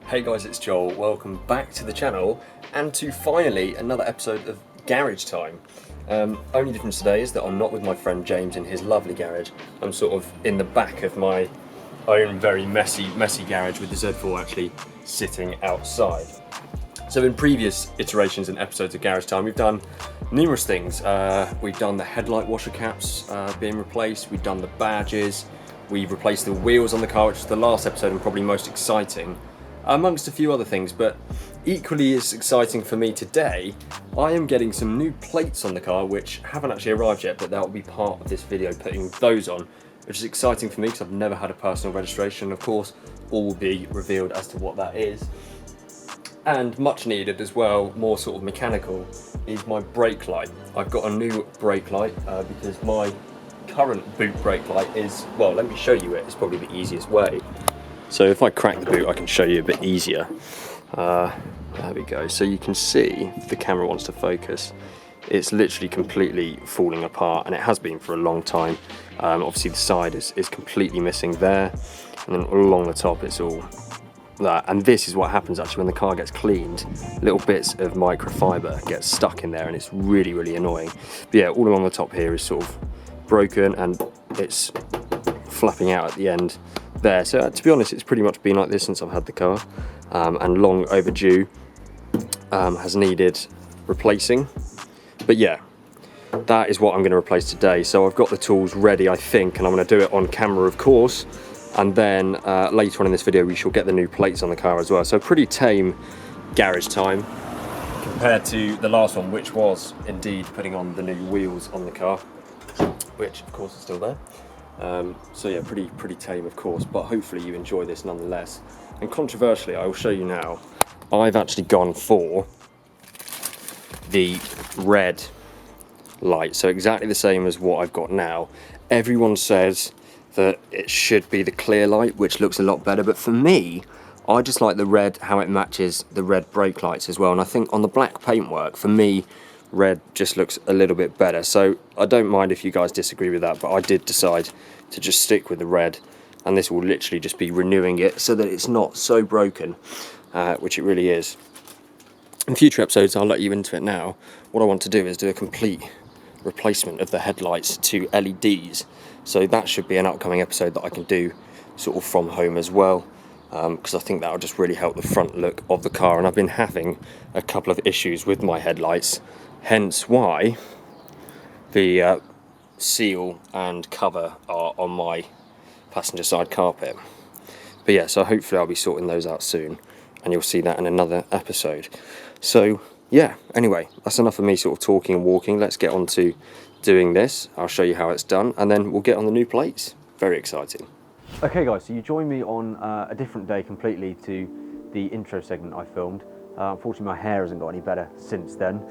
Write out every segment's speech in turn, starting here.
Hey guys, it's Joel. Welcome back to the channel and to finally another episode of Garage Time. Only difference today is that I'm not with my friend James in his lovely garage. I'm sort of in the back of my own very messy garage with the Z4 actually sitting outside. So in previous iterations and episodes of Garage Time, we've done numerous things. We've done the headlight washer caps being replaced, we've done the badges, we've replaced the wheels on the car, which is the last episode and probably most exciting, amongst a few other things. But equally as exciting for me today, I am getting some new plates on the car which haven't actually arrived yet, but that will be part of this video, putting those on, which is exciting for me because I've never had a personal registration. Of course, all will be revealed as to what that is. And much needed as well, more sort of mechanical, is my brake light. I've got a new brake light because my current boot brake light is, well, let me show you it, it's probably the easiest way. So if I crack the boot, I can show you a bit easier. There we go. So you can see, if the camera wants to focus, it's literally completely falling apart, and it has been for a long time. Obviously the side is completely missing there, and then along the top it's all that. And this is what happens actually when the car gets cleaned. Little bits of microfiber get stuck in there, and it's really annoying. But yeah, all along the top here is sort of broken, and it's flapping out at the end there. So to be honest, it's pretty much been like this since I've had the car, and long overdue, has needed replacing. But yeah, that is what I'm going to replace today. So I've got the tools ready, I think, and I'm going to do it on camera, of course. And then later on in this video, we shall get the new plates on the car as well. So pretty tame Garage Time compared to the last one, which was indeed putting on the new wheels on the car, which of course is still there. So yeah, pretty tame, of course, but hopefully you enjoy this nonetheless. And controversially, I will show you now, I've actually gone for the red light, so exactly the same as what I've got now. Everyone says that it should be the clear light, which looks a lot better, but for me, I just like the red, how it matches the red brake lights as well. And I think on the black paintwork, for me, red just looks a little bit better. So I don't mind if you guys disagree with that, but I did decide to just stick with the red, and this will literally just be renewing it so that it's not so broken, which it really is. In future episodes, I'll let you into it now. What I want to do is do a complete replacement of the headlights to LEDs. So that should be an upcoming episode that I can do sort of from home as well, because I think that'll just really help the front look of the car. And I've been having a couple of issues with my headlights, hence why the seal and cover are on my passenger side carpet. But yeah, so hopefully I'll be sorting those out soon, and you'll see that in another episode. So yeah, anyway, that's enough of me sort of talking and walking. Let's get on to doing this. I'll show you how it's done, and then we'll get on the new plates. Very exciting. Okay guys, so you join me on a different day completely to the intro segment I filmed. Unfortunately my hair hasn't got any better since then.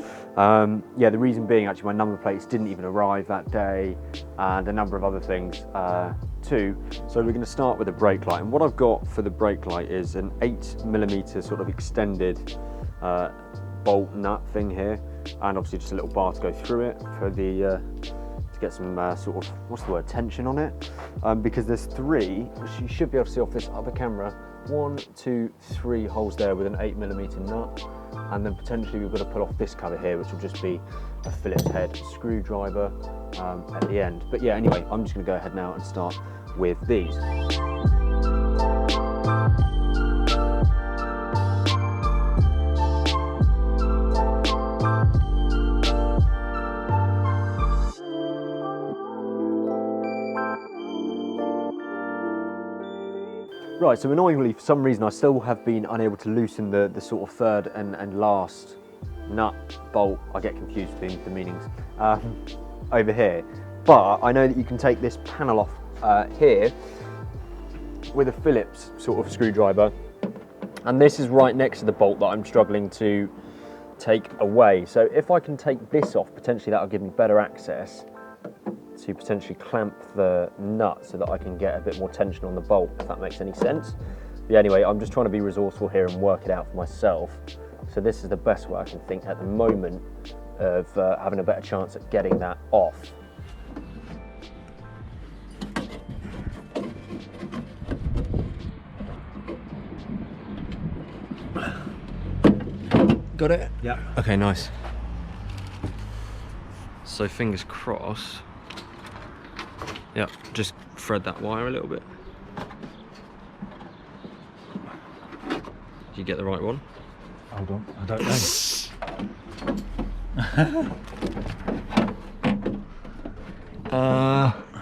Yeah, the reason being actually my number plates didn't even arrive that day, and a number of other things too. So we're going to start with the brake light, and what I've got for the brake light is an 8mm sort of extended bolt nut thing here, and obviously just a little bar to go through it for the to get some sort of, what's the word, tension on it, because there's three, which you should be able to see off this other camera, 1, 2, 3 holes there with an 8mm nut, and then potentially we've got to pull off this cover here, which will just be a Phillips head screwdriver at the end. But yeah, anyway, I'm just going to go ahead now and start with these. Right, so annoyingly, for some reason, I still have been unable to loosen the sort of third and last nut bolt. I get confused between the meanings over here. But I know that you can take this panel off here with a Phillips sort of screwdriver. And this is right next to the bolt that I'm struggling to take away. So if I can take this off, potentially that'll give me better access to potentially clamp the nut so that I can get a bit more tension on the bolt, if that makes any sense. But anyway, I'm just trying to be resourceful here and work it out for myself. So this is the best way I can think at the moment of having a better chance at getting that off. Got it? Yeah. Okay, nice. So fingers crossed. Yep, just thread that wire a little bit. Did you get the right one? Hold on, I don't know.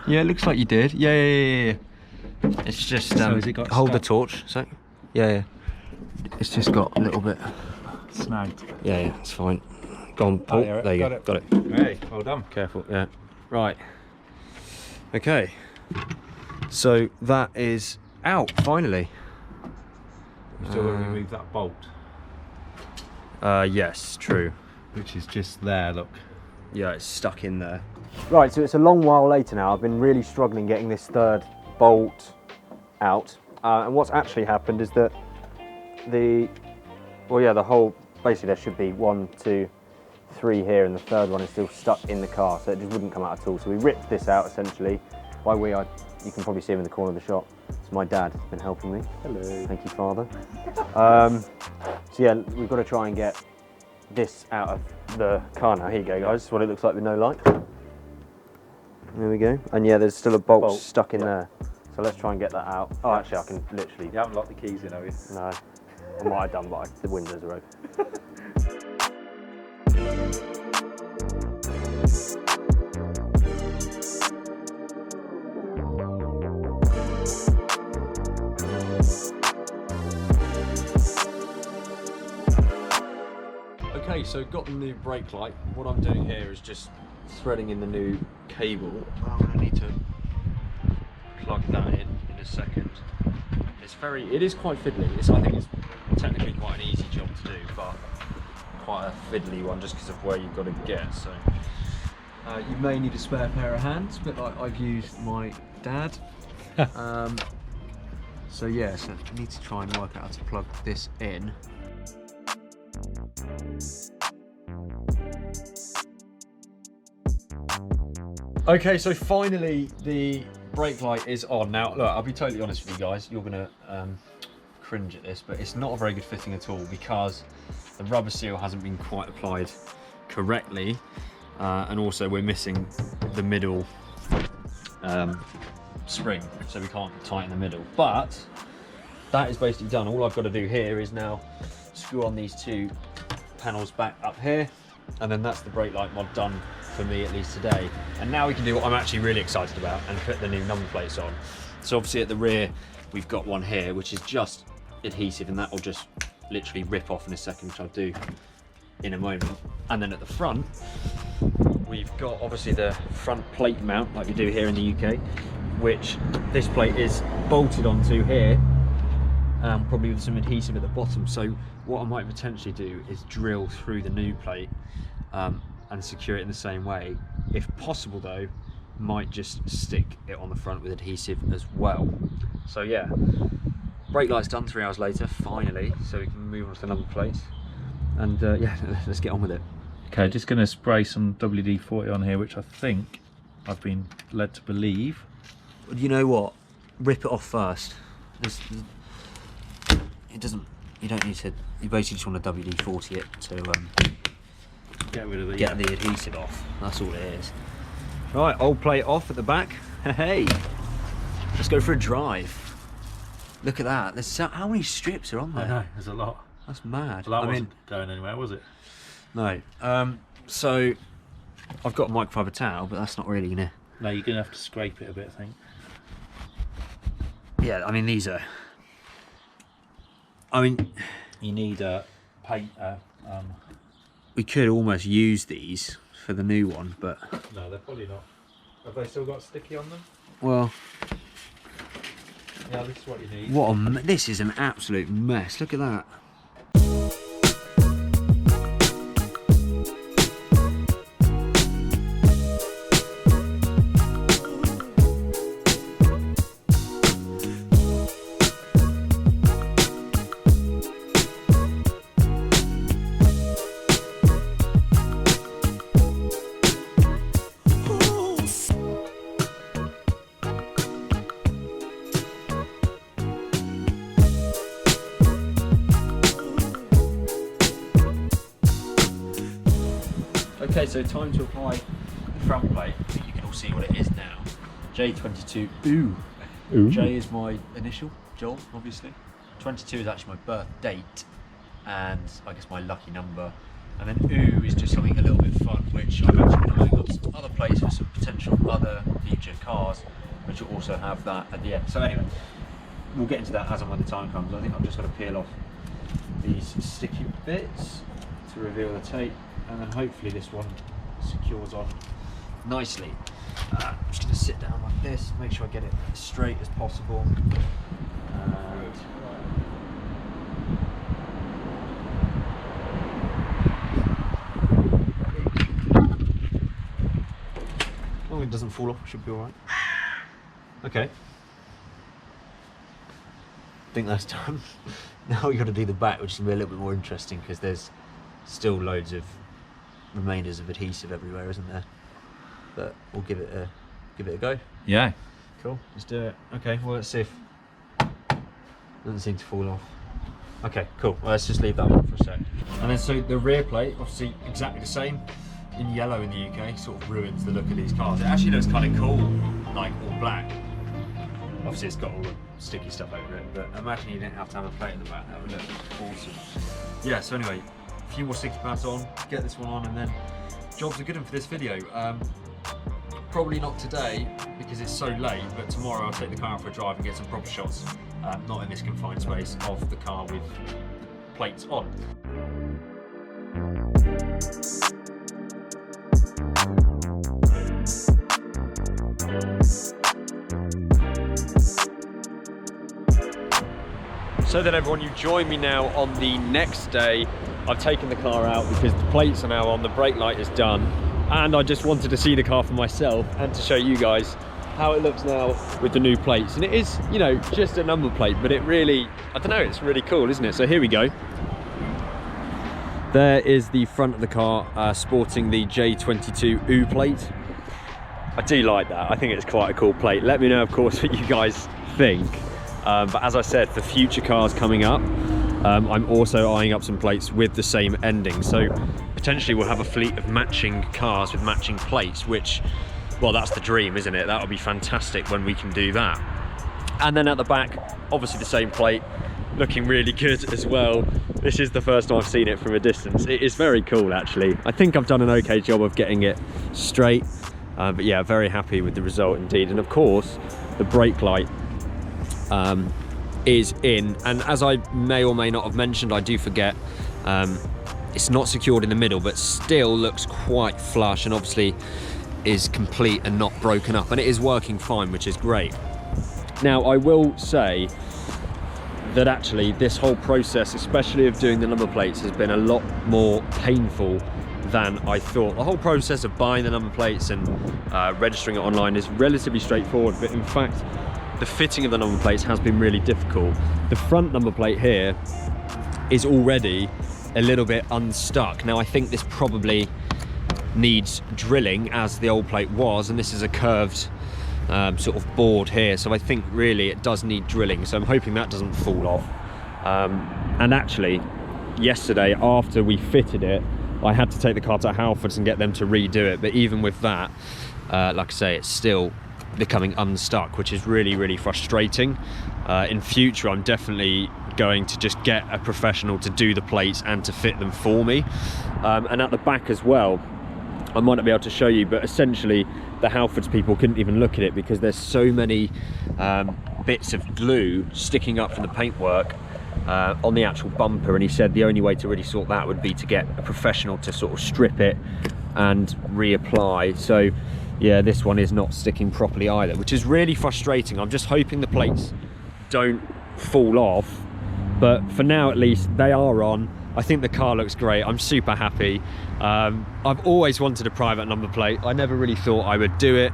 Yeah, it looks like you did. Yeah. It's just So has it got hold the stuck? torch. So yeah. It's just got a little bit. Snagged. Yeah, it's fine. Go on, Paul. yeah, There you go. Got it. Hey, well done. Careful. Yeah. Right. Okay. So that is out finally. Still got to remove that bolt, Yes, true. which is just there. Look. Yeah, it's stuck in there. Right, so it's a long while later now. I've been really struggling getting this third bolt out. And what's actually happened is that the whole, basically there should be 1, 2, 3 here, and the third one is still stuck in the car, so it just wouldn't come out at all. So we ripped this out essentially. By we, you can probably see him in the corner of the shop. It's my dad has been helping me. Hello. Thank you, Father. So yeah, we've got to try and get this out of the car now. Here you go, guys. This is what it looks like with no light. There we go. And yeah, there's still a bolt stuck in there. So let's try and get that out. Oh, actually, I can literally... You haven't locked the keys in, have you? No. I might have done, but the windows are open. Okay, so got the new brake light. What I'm doing here is just threading in the new cable. I'm going to need to plug that in a second. It is quite fiddly. I think it's technically quite an easy job to do, but quite a fiddly one just because of where you've got to get. So you may need a spare pair of hands, a bit like I've used my dad. So yeah, so I need to try and work out how to plug this in. Okay, so finally the brake light is on. Now, look, I'll be totally honest with you guys. You're gonna cringe at this, but it's not a very good fitting at all because the rubber seal hasn't been quite applied correctly, and also we're missing the middle spring, so we can't tighten the middle. But that is basically done. All I've got to do here is now screw on these 2 panels back up here, and then that's the brake light mod done for me, at least today. And now we can do what I'm actually really excited about and put the new number plates on. So obviously at the rear we've got one here which is just adhesive, and that will just literally rip off in a second, which I'll do in a moment. And then at the front we've got obviously the front plate mount like we do here in the UK, which this plate is bolted onto here, probably with some adhesive at the bottom. So what I might potentially do is drill through the new plate and secure it in the same way. If possible though, might just stick it on the front with adhesive as well. So yeah, brake light's done 3 hours later, finally, so we can move on to the number plates. And yeah, let's get on with it. Okay, just going to spray some WD-40 on here, which I think I've been led to believe. You know what? Rip it off first. You don't need to, you basically just want to WD-40 it to Get rid of the the adhesive off. That's all it is. Right, old plate off at the back. Hey, let's go for a drive. Look at that. There's how many strips are on there? I know, there's a lot. That's mad. Well, that wasn't going anywhere, was it? No. So I've got a microfiber towel, but that's not really gonna. No, you're gonna have to scrape it a bit, I think. Yeah, I mean these are. You need a paint. We could almost use these for the new one, but No, they're probably not. Have they still got sticky on them? well, Yeah, this is what you need. this is an absolute mess. Look at that. Okay, so time to apply the front plate. I think you can all see what it is now. J22. Ooh. J is my initial, Joel, obviously. 22 is actually my birth date, and I guess my lucky number. And then ooh is just something a little bit fun, which I've actually been eyeing up some other places for some potential other future cars, which will also have that at the end. So anyway, we'll get into that as and when the time comes. I think I've just got to peel off these sticky bits to reveal the tape, and then hopefully this one secures on nicely. I'm just going to sit down like this, make sure I get it as straight as possible. And as long as it doesn't fall off, it should be alright. Okay. I think that's done. Now we've got to do the back, which is going to be a little bit more interesting because there's still loads of remainders of adhesive everywhere, isn't there? But we'll give it a go. Yeah. Cool. Let's do it. Okay. Well, let's see if doesn't seem to fall off. Okay. Cool. Well, let's just leave that one for a sec. And then so the rear plate, obviously exactly the same in yellow in the UK. Sort of ruins the look of these cars. It actually looks kind of cool, like all black. Obviously, it's got all the sticky stuff over it. But imagine you didn't have to have a plate at the back. That would look awesome. Yeah. So anyway, a few more sticky pads on. Get this one on, and then jobs are good one for this video. Probably not today because it's so late, but tomorrow I'll take the car out for a drive and get some proper shots, not in this confined space, of the car with plates on. So then everyone, you join me now on the next day. I've taken the car out because the plates are now on, the brake light is done. And I just wanted to see the car for myself and to show you guys how it looks now with the new plates. And it is, you know, just a number plate, but it really, I don't know, it's really cool, isn't it? So here we go. There is the front of the car sporting the J22 OO plate. I do like that. I think it's quite a cool plate. Let me know, of course, what you guys think. But as I said, for future cars coming up, I'm also eyeing up some plates with the same ending. So potentially we'll have a fleet of matching cars with matching plates, which, well, that's the dream, isn't it? That'll be fantastic when we can do that. And then at the back, obviously the same plate, looking really good as well. This is the first time I've seen it from a distance. It is very cool, actually. I think I've done an okay job of getting it straight, but yeah, very happy with the result indeed. And of course, the brake light is in, and as I may or may not have mentioned, I do forget, it's not secured in the middle, but still looks quite flush, and obviously is complete and not broken up, and it is working fine, which is great. Now I will say that actually this whole process, especially of doing the number plates, has been a lot more painful than I thought. The whole process of buying the number plates and registering it online is relatively straightforward, but in fact the fitting of the number plates has been really difficult. The front number plate here is already a little bit unstuck. Now I think this probably needs drilling, as the old plate was, and this is a curved sort of board here, so I think really it does need drilling, so I'm hoping that doesn't fall off. And actually yesterday, after we fitted it, I had to take the car to Halfords and get them to redo it, but even with that, like I say, it's still becoming unstuck, which is really, really frustrating. In future, I'm definitely going to just get a professional to do the plates and to fit them for me. And at the back as well, I might not be able to show you, but essentially the Halfords people couldn't even look at it because there's so many bits of glue sticking up from the paintwork on the actual bumper, and he said the only way to really sort that would be to get a professional to sort of strip it and reapply. So yeah, this one is not sticking properly either, which is really frustrating. I'm just hoping the plates don't fall off, but for now at least they are on. I think the car looks great. I'm super happy. I've always wanted a private number plate. I never really thought I would do it,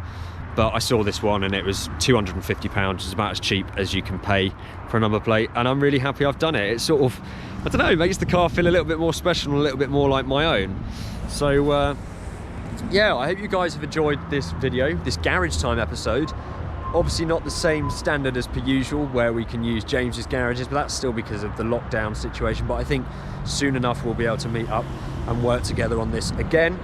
but I saw this one and it was £250. It's about as cheap as you can pay for a number plate, and I'm really happy I've done it. It sort of, I don't know, makes the car feel a little bit more special and a little bit more like my own. So yeah, I hope you guys have enjoyed this video, this garage time episode. Obviously not the same standard as per usual where we can use James's garages, but that's still because of the lockdown situation. But I think soon enough we'll be able to meet up and work together on this again.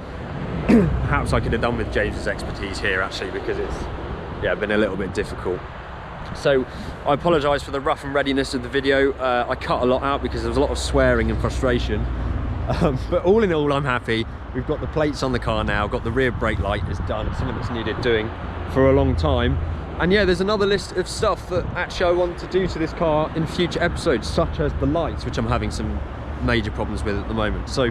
perhaps I could have done with James's expertise here actually, because it's been a little bit difficult. So I apologise for the rough and readiness of the video. I cut a lot out because there was a lot of swearing and frustration. But all in all, I'm happy. We've got the plates on the car now, got the rear brake light is done. It's something that's needed doing for a long time. And yeah, there's another list of stuff that actually I want to do to this car in future episodes, such as the lights, which I'm having some major problems with at the moment. So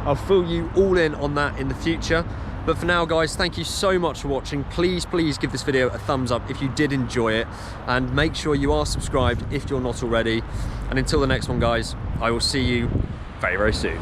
I'll fill you all in on that in the future. But for now, guys, thank you so much for watching. Please give this video a thumbs up if you did enjoy it, and make sure you are subscribed if you're not already. And until the next one, guys, I will see you very, very soon.